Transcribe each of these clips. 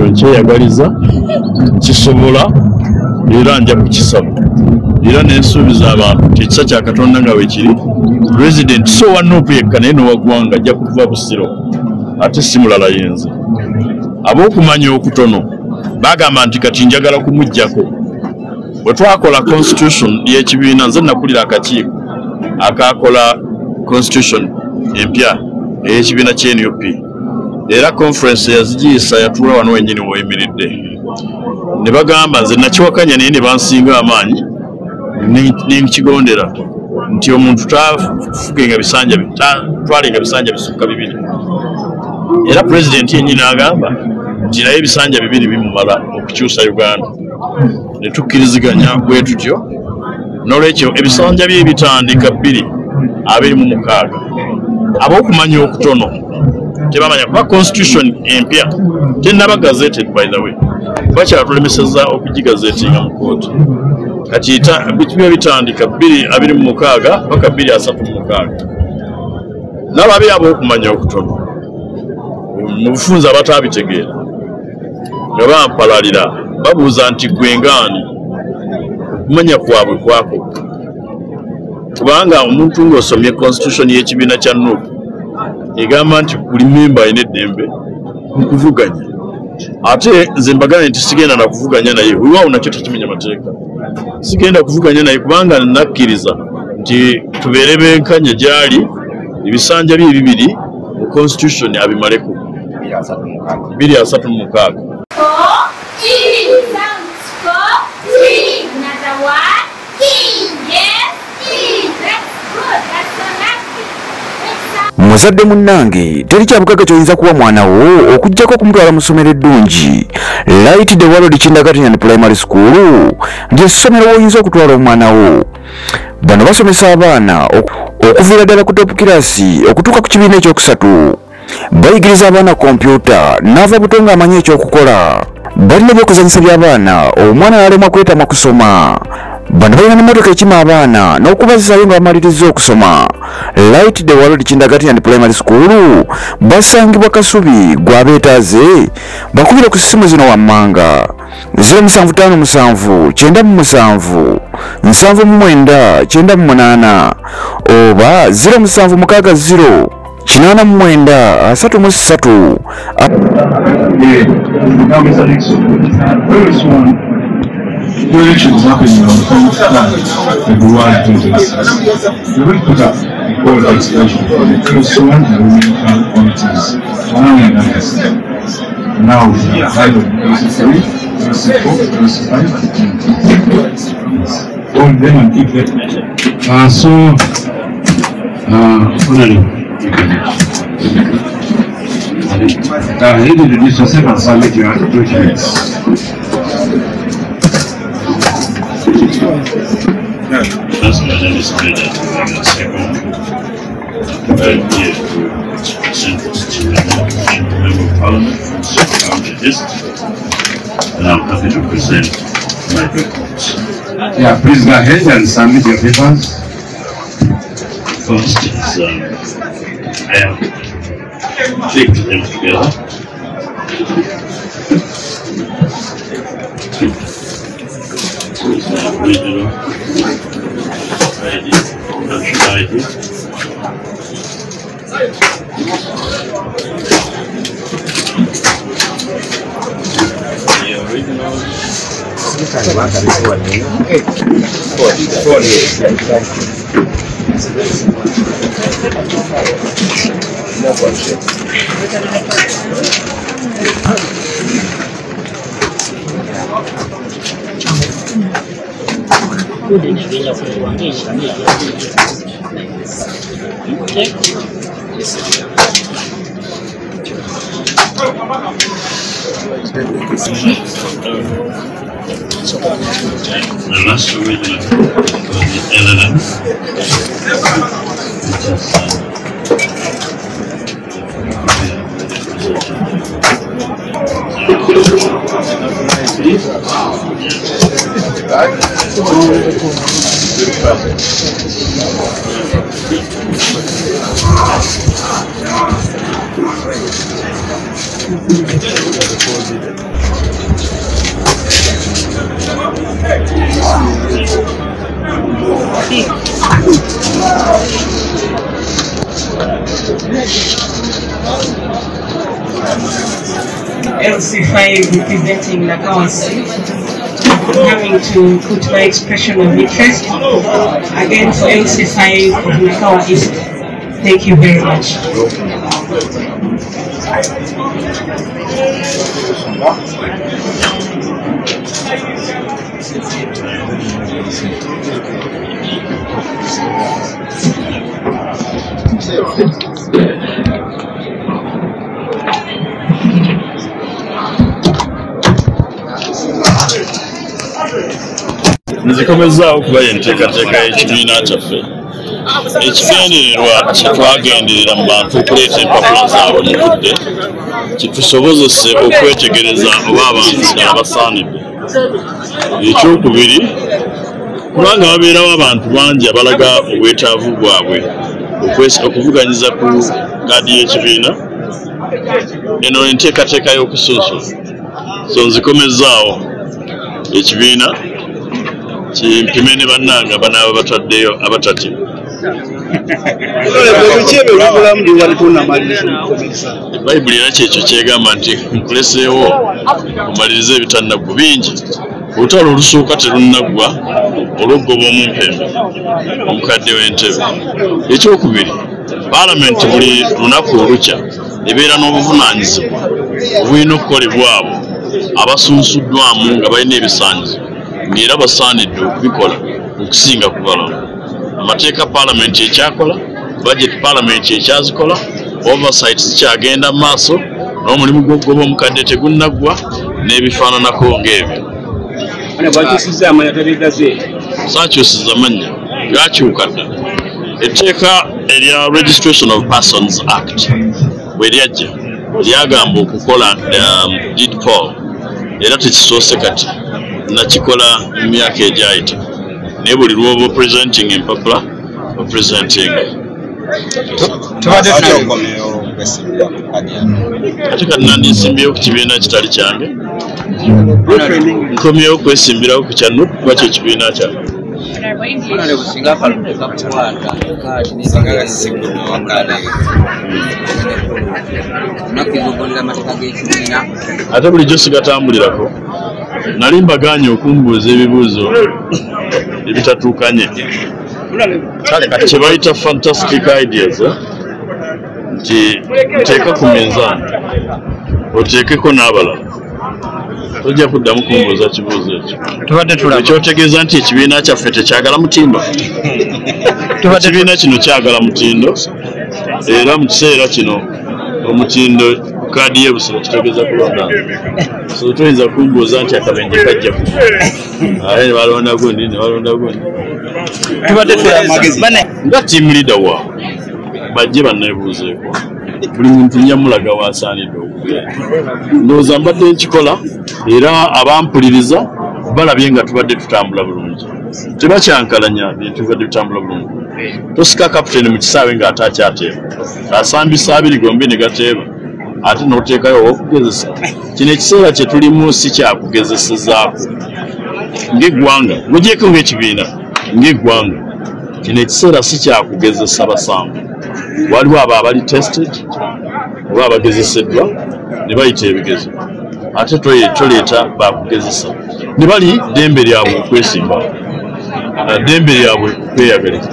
ekyo nkyeyagaliza kisobola era nja kukisaba era nensuubiza abantu tekisa kya Katonda nga wekiri president so wanuupu yekka naye nowaggwanga ajja kuva busiro ate si mulala yenze ab'okumanya okutono bagamba nti kati njagala kumuggyako bwe twakola constitution y'ekibiina nze nakulira akakiiko akakola constitution empya ey'ekibiina ky'NUP era conference yazigiyisa yatuula wano wennyini w'oyimiridde ne bagamba nze nakiwakanya naye ne bansinga amaanyi nenkigondera nti omuntu tafugenga bisanja twalenga bisanja bisukka 2 era president yennyini agamba nti naye ebisanja 2 bimumala okukyusa Uganda ne tukkiriziganya bwe tutyo n'olwekyo ebisanja bye bitandika 226 ab'okumanya okutono tebamanya kuba constitution empya tenaba gazetted by the way bakyatulemeseza okugigazetinga mu kooti kati bitubye bitandika 226 paka 236 n'ababi ab'okumanya okutono mu bufunza abatabitegeera nga bampalalira babuuza nti gwengaani okumanya kwabwe kwako kubanga omuntu ng'osomye constitution y'ekibiina kya NUP egamba nti buli memba alina eddembe mu kuvuganya ate nze mbagane nti sigenda na kuvuganya naye weewaawo nakyo tekimenya mateeka sigenda kuvuganya naye kubanga nakkiriza nti tubeere benkanya gy'ali ebisanja bye 2 mu constitution abimaleko 236 Muzadde munnange teri kyabugaga kyoyinza kuwa mwana wo okujjako okumutwala mu ssomero eddungi Light the World Kindergarten Primary School ly'essomero w'oyinza okutwala omwana wo. Bano basomesa abaana okuviira ddala ku top kirasi okutuuka ku kibiina ekyokusatu. Bayigiriza abaana kompyuta n'ava buto ng'amanyi ekyokukola. Balina ebyokuzanyisa by'abaana omwana n'alemwa kwetamwa kusoma. Bano balina n'emmotoka ekima abaana n'okubazzayo nga bamaliriza okusoma. Light the World Kindergarten Primary School basangibwa Kasubi gwabeetaaze bakubire ku ssimu zino wammanga 0757 97 799 98 oba 0760 89 33 The elections happening on February 26th. We will put up a call for expression for the first one and women committees. Now we are high on verse 3, verse 4, verse 5, all them and keep them. He did this to second summit, you have to do it. That's my name is Meda. I'm the second Central Member of Parliament from Central County District, and I'm happy to present my reports. Yeah, please go ahead and submit your papers. First is I have clicked them together. Original ID, national ID. The original. The last original was the LLM, which is LC5 representing Nakawa Seat. Coming to put my expression of interest again for LC5 of Nakawa East. Thank you very much. Nzikomezaawo okuba enteekateeka y'ekibiina kyaffe ekigendererwa kyetwagenderera mu bantu okuleeta empapula zaabwe mu budde kitusobozese okwetegereza oba abantu ddala basaanidde. Ekyokubiri, kubanga babeerawo abantu bangi abalaga obwetaavu bwabwe okuvuganyiza ku kaadi y'ekibiina, eno enteekateeka y'okusunsula. So nzikomezaawo ekibiina kimpime ne bannange abanaaba bataddeyo abatati. Bayibuli era kyekyo kyegamba nti nkuleseewo omalirize ebitannaggwa bingi. Olutalo olusooka terunnagwa olw'oggoba omumpembe omukadde w'entebe. Ekyokubiri, paalamenti buli lunaku olukya ebeera n'obuvunaanyizibwa obulina okukolebwa abo abasunsuddwamu nga balina ebisaanyizo ng'era basaanidde okubikola okusinga ku balala. Amateeka paalamenti ekyakola, budget paalamenti ekyazikola, oversight zikyagenda mu maaso, n'omulimu gw'oggoba omukadde tegunnaggwa n'ebifaananako ng'ebyo. Saakyusiza amannya gaakyuka ddala. Etteeka erya Registration of Persons Act bwe lyajja lyagamba okukola deed poll, era tekisoose kati nakikola mu myaka egyayita, naye buli lw'oba presenting empapula opresenting. Ate kati nandinsimbyewo ku kibiina kitali kyange, nkomyewo kwesimbirawo ku kyannu kuba kyo kibiina kyange. Ate bulijjo sigatambulirako. Nali mbaganye okumbuuza ebibuuzo ebitatuukanye kye bayita fantastic ideas, nti nteeka ku minzaani oteekeko n'abalala, tojja kuddamu kumbuuza kibuuzo ekyo. Ekyotegeeza nti ekibiina kyaffe tekyagala mutindo. Ekibiina kino kyagala mutindo, era mu kiseera kino omutindo kaadi y'ebusiro kitegeeza kulonda. So toyinza kumbuuza nti akabenje kajja ku ne balonda gundi ne balonda gundi. Nga team leader waabwe bajje banneebuuzeeko, buli muntu nnyamulaga waasaanidde okubeera. Ndowooza mbadde nkikola era abampuliriza balabye nga tubadde tutambula bulungi, tebakyankalanya bintu bibadde bitambula bulungi. Tosika kapiteeni mu kisaawe ng'ate akyateeba, asambisa abiri gombi ne gateeba, ate n'oteekayo okugezesa. Kino ekiseera kye tulimu si kyakugezesezaako ng'eggwanga, mugyeko ng'ekibiina ng'eggwanga. Kino ekiseera si kyakugezesa basanvu. Waliwo abo abali tested oba abagezeseddwa ne bayita ebigezo, ate toleeta bakugezesa ne bali ddembe lyabwe okwesimba, ddembe lyabwe okweyagalira,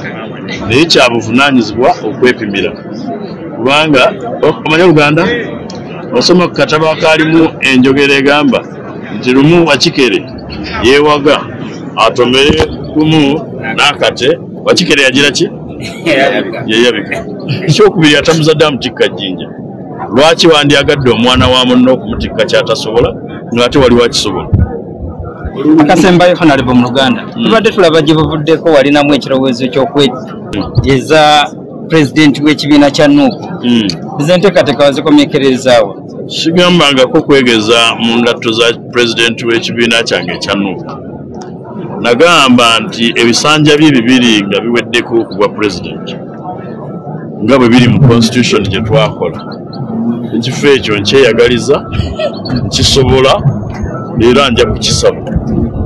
naye kyabuvunaanyizibwa okwepimira. Kubanga omanya Luganda, osoma ku katabo akaalimu enjogera egamba nti lumu Wakikere yeewaga atomere kumu n'akate, Wakikere yagira ki? Yeyabika. Ekyokubiri atamuzadde amutikka jjinja. Lwaki wandyagadde omwana wa munno okumutikka kyatasobola ng'ate wali wakisobola? Akasembayo Honorable mu Luganda, tubadde tulaba gye buvuddeko walinamu ekirowoozo ky'okwegeza pulezidenti w'ekibiina kya Nuupu. Enteekateeka wazikomekerezaawo. Sigambangako kwegeza mu ngatto za pulezidenti w'ekibiina kyange ekya Nuupu. Nagamba nti ebisanja bye bibiri nga biweddeko okubwa pulezidenti nga bwe biri mu constitution gye twakola. Ekifo ekyo nkyeyagaliza, nkisobola era nja kukisaba.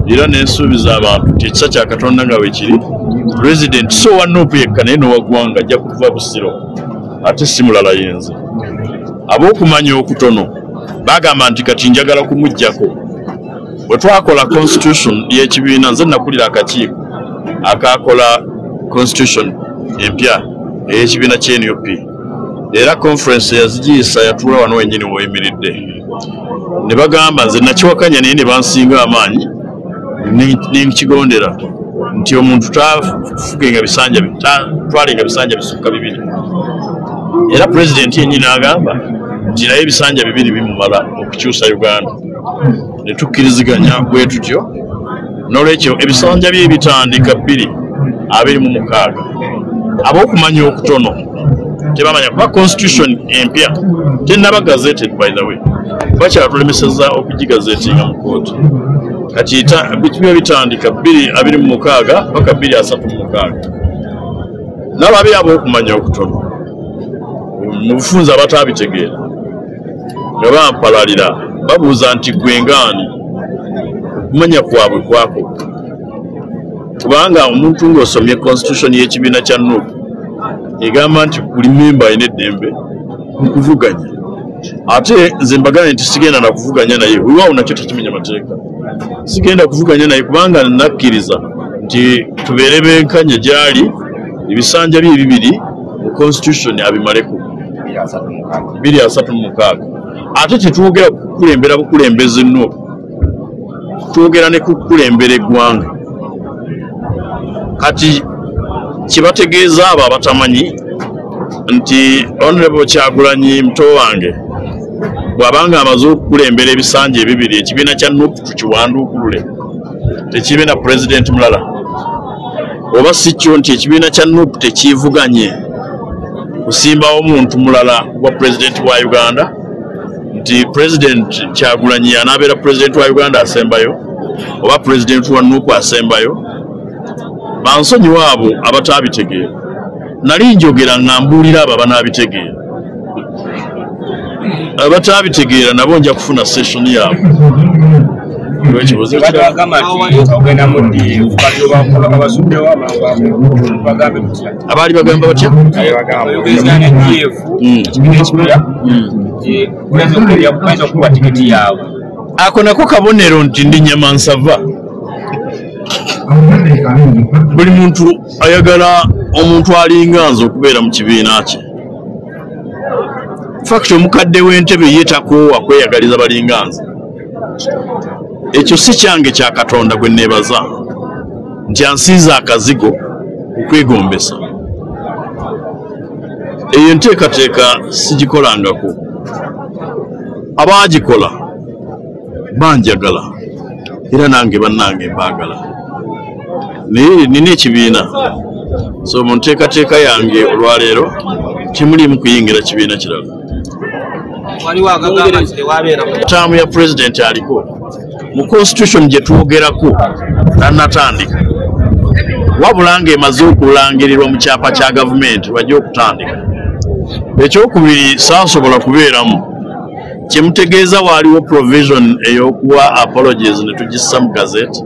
Era n'ensuubiza abantu nti ekisa kya Katonda nga bwe kiri, pulezidenti so wa Nuupu yekka naye n'owaggwanga ajja kuva Busiro, ate si mulala yenze. Ab'okumanya okutono bagamba nti kati njagala kumuggyako bwe twakola constitution y'ekibiina nze nakulira akakiiko akakola constitution empya ey'ekibiina ky'NUP era conference yazigiyisa yatuula wano wenyini weyimiridde ne bagamba nze nakiwakanya naye ne bansinga amaanyi nekigondera nti omuntu tafugenga bisanja twalenga bisanja bisukka 2 era president yenyini agamba nti naye ebisanja 2 bimumala okukyusa Uganda ne tukkiriziganya bwe tutyo n'olwekyo ebisanja bye bitandika 226 ab'okumanya okutono tebamanya kuba constitution empya tenaba gazetted by the way bakyatulemeseza okugigazetinga mu kooti kati biba bitandika 226 paka 236 nabo abiri ab'okumanya okutono mu bufunza abataabitegera nga bampalalira babuuza nti gwengaani okumanya kwabwe kwako kubanga omuntu ng'osomye constitution y'ekibiina kya NUP egamba nti buli memba alina eddembe okuvuganya ate nze mbagana nti sigenda na kuvuganya naye weewaawo nakyo tekimenya mateeka sigenda kuvuganya naye kubanga nakkiriza nti tubeere benkanya gy'ali ebisanja bye 2 mu constitution abimaleko 236 ate tetwogera kukulembera bukulembeze NUP twogera ne kukulembera eggwanga kati kibategeeza abo abatamanyi nti Honorable Kyagulanyi muto wange bw'abanga amaze okukulembera ebisanja 2 ekibiina kya NUP tukiwanduukulule tekibiina president mulala oba si kyo nti ekibiina kya NUP tekivuganye kusimbawo omuntu mulala wa president wa Uganda nti president Kyagulanyi anaabeera president wa Uganda asembayo oba president wa NUP asembayo bansonyiwa abo abataabitegera nali njogera ng'ambuulira abo abanaabitegeera abataabitegera nabo nja kufuna session yaabwe abaali bagamba batya ako nako kabonero nti ndi Nyamansava buli muntu ayagala omuntu alinga nze okubeera mu kibiina kye fakti omukadde w'entebe ye takoowa kweyagaliza balinga nze ekyo si kyange kya Katonda gwe neebaza nti ansiiza akazigo okwegombesa eyo nteekateeka sigikolangako abaagikola banjagala era nange bannange mbaagala naye nina ekibiina so mu nteekateeka yange olwaleero timulimu kuyingira kibiina kirala taamu ya president aliko mu constitution gye twogerako tannatandika wabula ng'emaze okulangirirwa mu kyapa kya gavumenti wajja okutandika ekyokubiri saasobola kubeeramu kyemutegeeza waaliwo provision ey'okuwa apologies ne tugissa mu gazette